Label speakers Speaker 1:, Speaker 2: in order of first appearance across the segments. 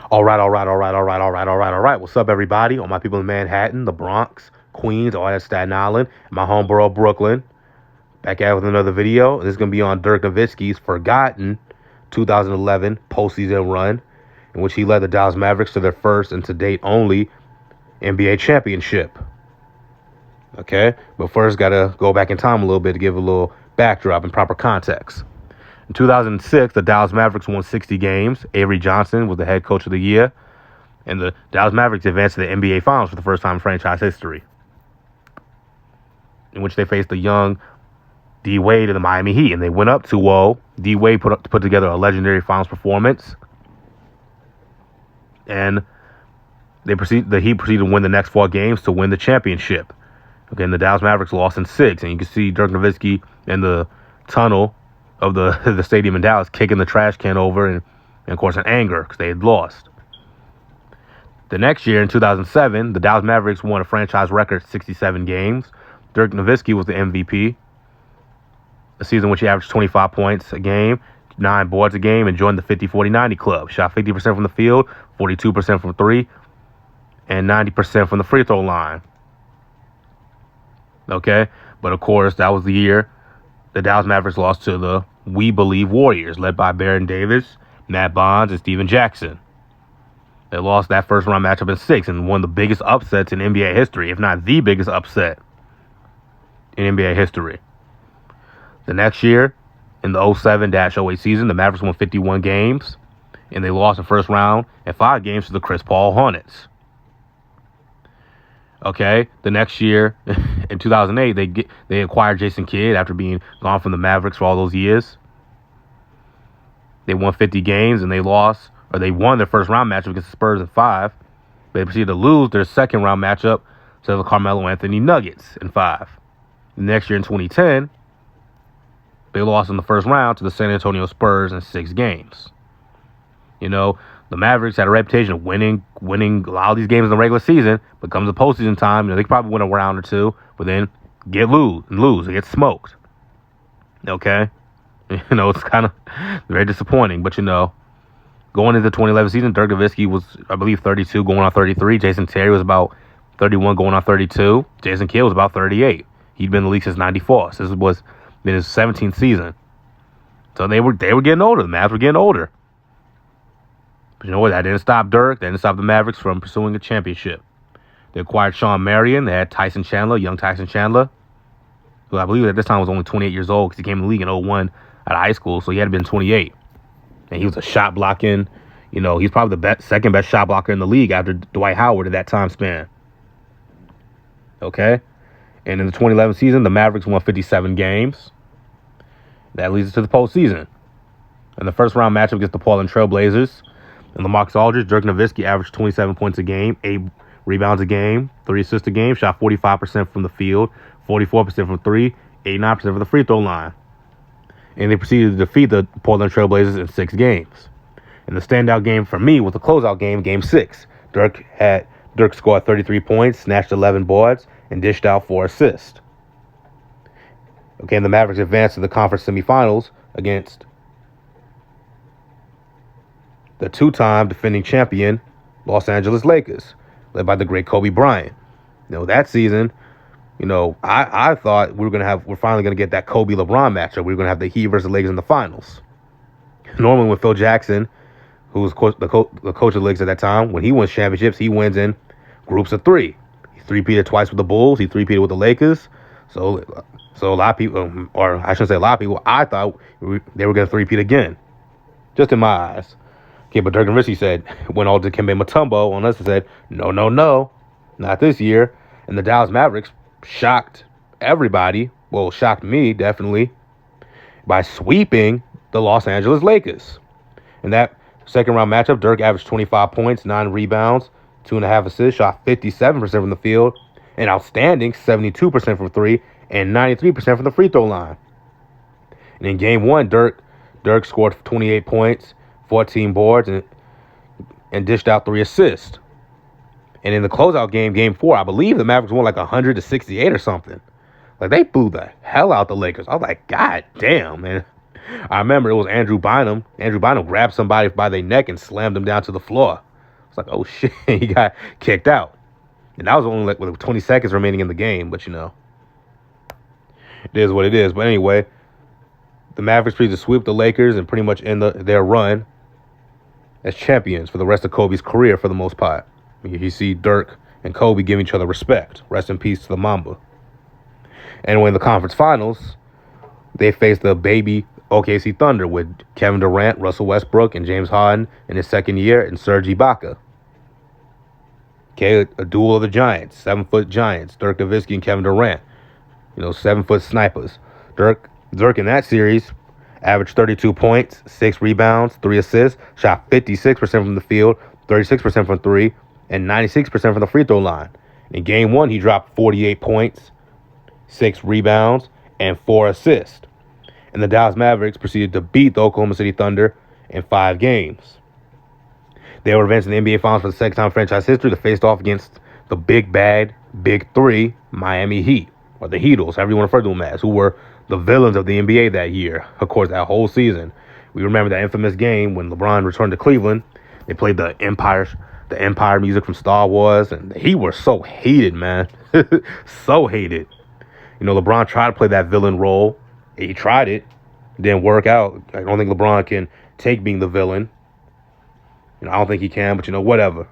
Speaker 1: All right. What's up, everybody? All my people in Manhattan, the Bronx, Queens, all that Staten Island, my home borough, Brooklyn. Back at it with another video. This is going to be on Dirk Nowitzki's forgotten 2011 postseason run, in which he led the Dallas Mavericks to their first and to date only NBA championship. Okay? But first, got to go back in time a little bit to give a little backdrop and proper context. In 2006, the Dallas Mavericks won 60 games. Avery Johnson was the head coach of the year. And the Dallas Mavericks advanced to the NBA Finals for the first time in franchise history, in which they faced the young D. Wade and the Miami Heat. And they went up 2-0. D. Wade put together a legendary Finals performance. And the Heat proceeded to win the next 4 games to win the championship. Okay, and the Dallas Mavericks lost in 6. And you can see Dirk Nowitzki in the tunnel of the stadium in Dallas kicking the trash can over and of course, in anger because they had lost. The next year, in 2007, the Dallas Mavericks won a franchise record 67 games. Dirk Nowitzki was the MVP. A season in which he averaged 25 points a game, 9 boards a game, and joined the 50-40-90 club. Shot 50% from the field, 42% from 3, and 90% from the free throw line. Okay? But, of course, that was the year the Dallas Mavericks lost to the We Believe Warriors, led by Baron Davis, Matt Bonds, and Steven Jackson. They lost that first round matchup in 6 and one of the biggest upsets in NBA history, if not the biggest upset in NBA history. The next year, in the 07-08 season, the Mavericks won 51 games, and they lost the first round in 5 games to the Chris Paul Hornets. Okay, the next year, in 2008, they acquired Jason Kidd after being gone from the Mavericks for all those years. They won 50 games, and they won their first round matchup against the Spurs in 5. They proceeded to lose their second round matchup to the Carmelo Anthony Nuggets in 5. The next year in 2010, they lost in the first round to the San Antonio Spurs in 6 games. You know, the Mavericks had a reputation of winning a lot of these games in the regular season, but comes the postseason time, they could probably win a round or 2, but then lose. They get smoked. Okay? It's kind of very disappointing, but going into the 2011 season, Dirk Nowitzki was, I believe, 32 going on 33. Jason Terry was about 31 going on 32. Jason Kidd was about 38. He'd been in the league since 94. So this was in his 17th season. So they were getting older. The Mavs were getting older. But you know what? That didn't stop Dirk. That didn't stop the Mavericks from pursuing a championship. They acquired Sean Marion. They had young Tyson Chandler, who I believe at this time was only 28 years old because he came in the league in 01 out of high school. So he had been 28. And he was a shot blocking, he's probably the second best shot blocker in the league after Dwight Howard at that time span. Okay? And in the 2011 season, the Mavericks won 57 games. That leads us to the postseason. In the first round matchup against the Portland Trail Blazers, in the Marcus Aldridge, Dirk Nowitzki averaged 27 points a game, 8 rebounds a game, 3 assists a game, shot 45% from the field, 44% from 3, 89% from the free throw line. And they proceeded to defeat the Portland Trail Blazers in 6 games. And the standout game for me was the closeout game, Game 6. Dirk scored 33 points, snatched 11 boards, and dished out 4 assists. Okay, and the Mavericks advanced to the conference semifinals against the 2-time defending champion Los Angeles Lakers, led by the great Kobe Bryant. That season, I thought we're finally going to get that Kobe LeBron matchup. We were going to have the Heat versus the Lakers in the finals. Normally when Phil Jackson, who was the coach of the Lakers at that time, when he wins championships, he wins in groups of 3. He 3-peated twice with the Bulls. He 3-peated with the Lakers. So a lot of people, or I shouldn't say a lot of people, I thought they were going to 3-peat again. Just in my eyes. Okay, but Dirk Nowitzki went all to Dikembe Mutombo on us and said, no, not this year. And the Dallas Mavericks shocked everybody, shocked me definitely, by sweeping the Los Angeles Lakers. In that second round matchup, Dirk averaged 25 points, 9 rebounds, 2.5 assists, shot 57% from the field, an outstanding 72% from 3, and 93% from the free throw line. And in Game 1, Dirk scored 28 points, 14 boards, and dished out 3 assists. And in the closeout game, Game 4, I believe the Mavericks won like 100-68 or something. Like, they blew the hell out the Lakers. I was like, God damn, man. I remember it was Andrew Bynum. Andrew Bynum grabbed somebody by their neck and slammed them down to the floor. It's like, oh shit, he got kicked out. And that was only like with 20 seconds remaining in the game, but it is what it is. But anyway, the Mavericks proceeded to sweep the Lakers and pretty much end their run as champions for the rest of Kobe's career for the most part. You see Dirk and Kobe giving each other respect. Rest in peace to the Mamba. And when the conference finals, they faced the baby OKC Thunder with Kevin Durant, Russell Westbrook, and James Harden in his second year, and Serge Ibaka. Okay, a duel of the giants, 7-foot giants, Dirk Nowitzki and Kevin Durant. 7-foot snipers. Dirk in that series averaged 32 points, 6 rebounds, 3 assists, shot 56% from the field, 36% from 3, and 96% from the free throw line. In game 1, he dropped 48 points, 6 rebounds, and 4 assists. And the Dallas Mavericks proceeded to beat the Oklahoma City Thunder in 5 games. They were advancing the NBA Finals for the second time in franchise history to face off against the big bad, big three, Miami Heat, or the Heatles, however you want to refer to them as, who were the villains of the NBA that year. Of course, that whole season. We remember that infamous game when LeBron returned to Cleveland. They played the Empire music from Star Wars, and the Heat were so hated, man. So hated. LeBron tried to play that villain role. He tried it. Didn't work out. I don't think LeBron can take being the villain. I don't think he can, but whatever.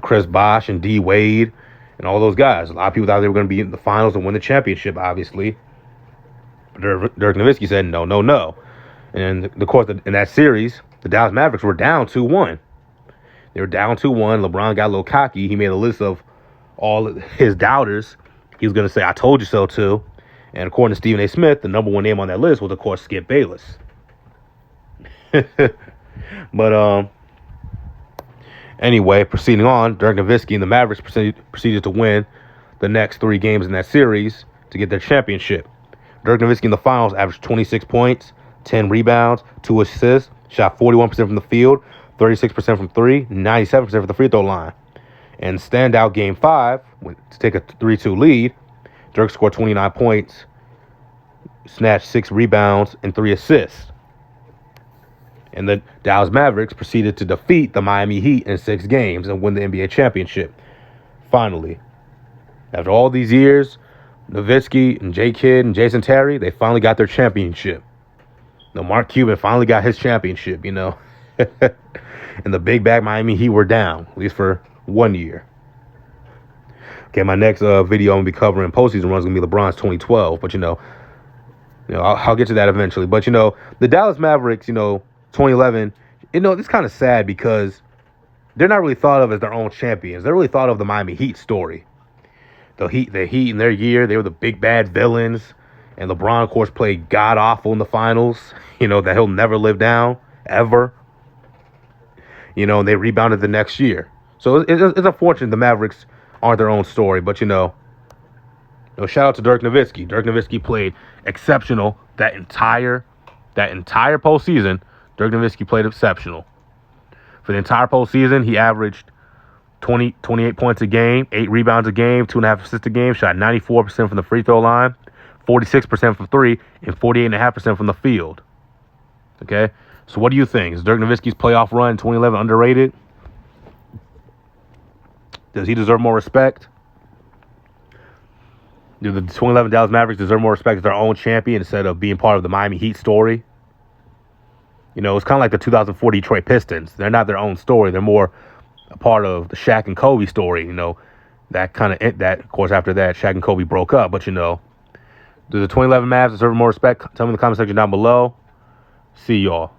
Speaker 1: Chris Bosh and D Wade and all those guys. A lot of people thought they were going to be in the finals and win the championship, obviously. But Dirk Nowitzki said no, no, no. And of course, in that series, the Dallas Mavericks were down 2-1. They were down 2-1. LeBron got a little cocky. He made a list of all his doubters. He was going to say, I told you so, too. And according to Stephen A. Smith, the number one name on that list was, of course, Skip Bayless. But anyway, proceeding on, Dirk Nowitzki and the Mavericks proceeded to win the next 3 games in that series to get their championship. Dirk Nowitzki in the finals averaged 26 points, 10 rebounds, 2 assists, shot 41% from the field, 36% from 3, 97% from the free throw line. And standout game 5, to take a 3-2 lead, Dirk scored 29 points, snatched 6 rebounds, and 3 assists. And the Dallas Mavericks proceeded to defeat the Miami Heat in 6 games and win the NBA championship. Finally, after all these years, Nowitzki and J. Kidd and Jason Terry, they finally got their championship. Mark Cuban finally got his championship, And the big bad Miami Heat were down, at least for 1 year. Okay, my next video I'm going to be covering postseason run is going to be LeBron's 2012. But, I'll get to that eventually. But, the Dallas Mavericks, 2011, it's kind of sad because they're not really thought of as their own champions. They're really thought of the Miami Heat story. The Heat in their year, they were the big bad villains. And LeBron, of course, played god-awful in the finals, that he'll never live down, ever. And they rebounded the next year. So it's unfortunate the Mavericks aren't their own story. But, shout out to Dirk Nowitzki. Dirk Nowitzki played exceptional that entire postseason. Dirk Nowitzki played exceptional. For the entire postseason, he averaged 28 points a game, 8 rebounds a game, 2.5 assists a game, shot 94% from the free throw line, 46% from 3, and 48.5% from the field. Okay? So what do you think? Is Dirk Nowitzki's playoff run in 2011 underrated? Does he deserve more respect? Do the 2011 Dallas Mavericks deserve more respect as their own champion instead of being part of the Miami Heat story? It's kind of like the 2004 Detroit Pistons. They're not their own story. They're more a part of the Shaq and Kobe story. That of course, after that, Shaq and Kobe broke up. But, do the 2011 Mavs deserve more respect? Tell me in the comment section down below. See y'all.